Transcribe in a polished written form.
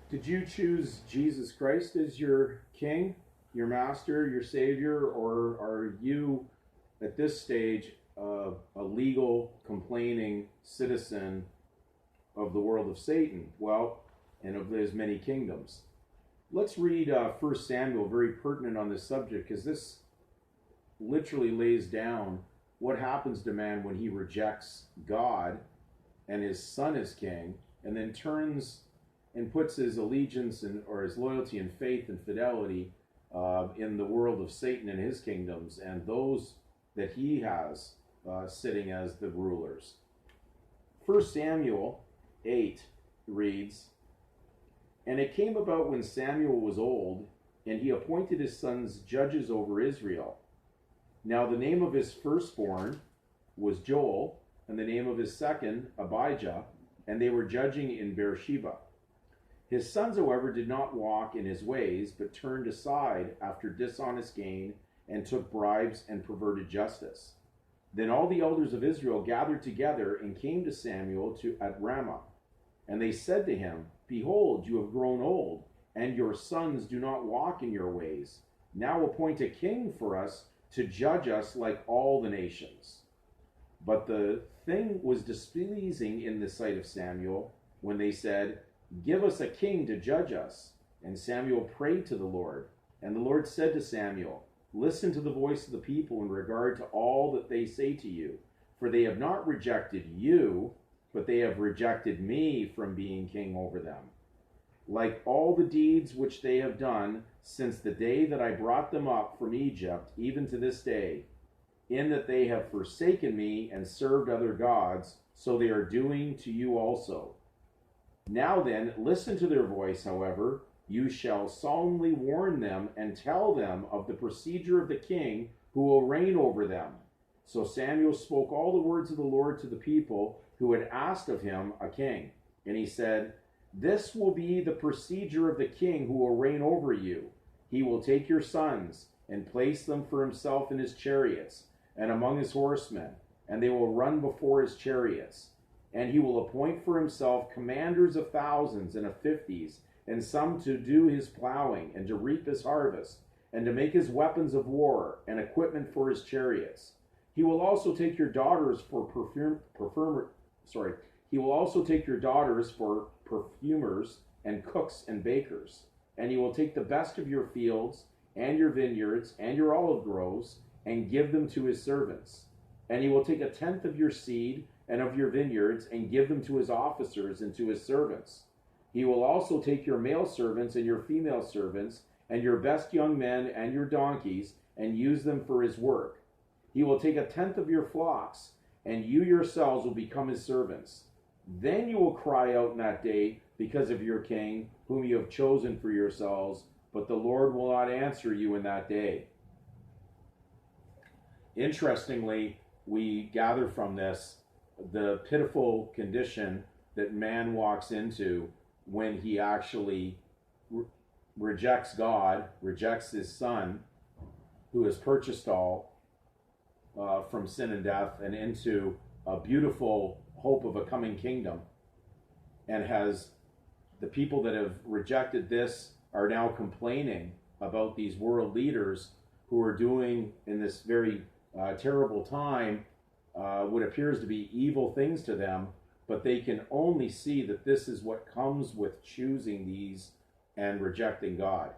Did you choose Jesus Christ as your king, your master, your savior, or are you at this stage a legal, complaining citizen of the world of Satan? Well, and of his many kingdoms. Let's read 1 Samuel, very pertinent on this subject, because this literally lays down what happens to man when he rejects God and his son as king, and then turns and puts his allegiance or his loyalty and faith and fidelity in the world of Satan and his kingdoms and those that he has sitting as the rulers. 1 Samuel 8 reads, "And it came about when Samuel was old, and he appointed his sons judges over Israel. Now the name of his firstborn was Joel, and the name of his second Abijah, and they were judging in Beersheba. His sons, however, did not walk in his ways, but turned aside after dishonest gain, and took bribes and perverted justice. Then all the elders of Israel gathered together and came to Samuel at Ramah. And they said to him, Behold, you have grown old, and your sons do not walk in your ways. Now appoint a king for us to judge us like all the nations. But the thing was displeasing in the sight of Samuel when they said, Give us a king to judge us. And Samuel prayed to the Lord. And the Lord said to Samuel, Listen to the voice of the people in regard to all that they say to you, for they have not rejected you, but they have rejected me from being king over them. Like all the deeds which they have done since the day that I brought them up from Egypt, even to this day, in that they have forsaken me and served other gods, so they are doing to you also. Now then, listen to their voice, however. You shall solemnly warn them and tell them of the procedure of the king who will reign over them." So Samuel spoke all the words of the Lord to the people who had asked of him a king. And he said, "This will be the procedure of the king who will reign over you. He will take your sons and place them for himself in his chariots and among his horsemen, and they will run before his chariots. And he will appoint for himself commanders of thousands and of fifties, and some to do his plowing, and to reap his harvest, and to make his weapons of war, and equipment for his chariots. He will also take your daughters for He will also take your daughters for perfumers, and cooks, and bakers. And he will take the best of your fields, and your vineyards, and your olive groves, and give them to his servants. And he will take a tenth of your seed, and of your vineyards, and give them to his officers and to his servants. He will also take your male servants and your female servants, and your best young men and your donkeys, and use them for his work. He will take a tenth of your flocks, and you yourselves will become his servants. Then you will cry out in that day because of your king, whom you have chosen for yourselves, but the Lord will not answer you in that day." Interestingly, we gather from this the pitiful condition that man walks into when he actually rejects God, rejects his son, who has purchased all from sin and death, and into a beautiful hope of a coming kingdom, and has the people that have rejected this are now complaining about these world leaders who are doing in this very terrible time what appears to be evil things to them, but they can only see that this is what comes with choosing these and rejecting God.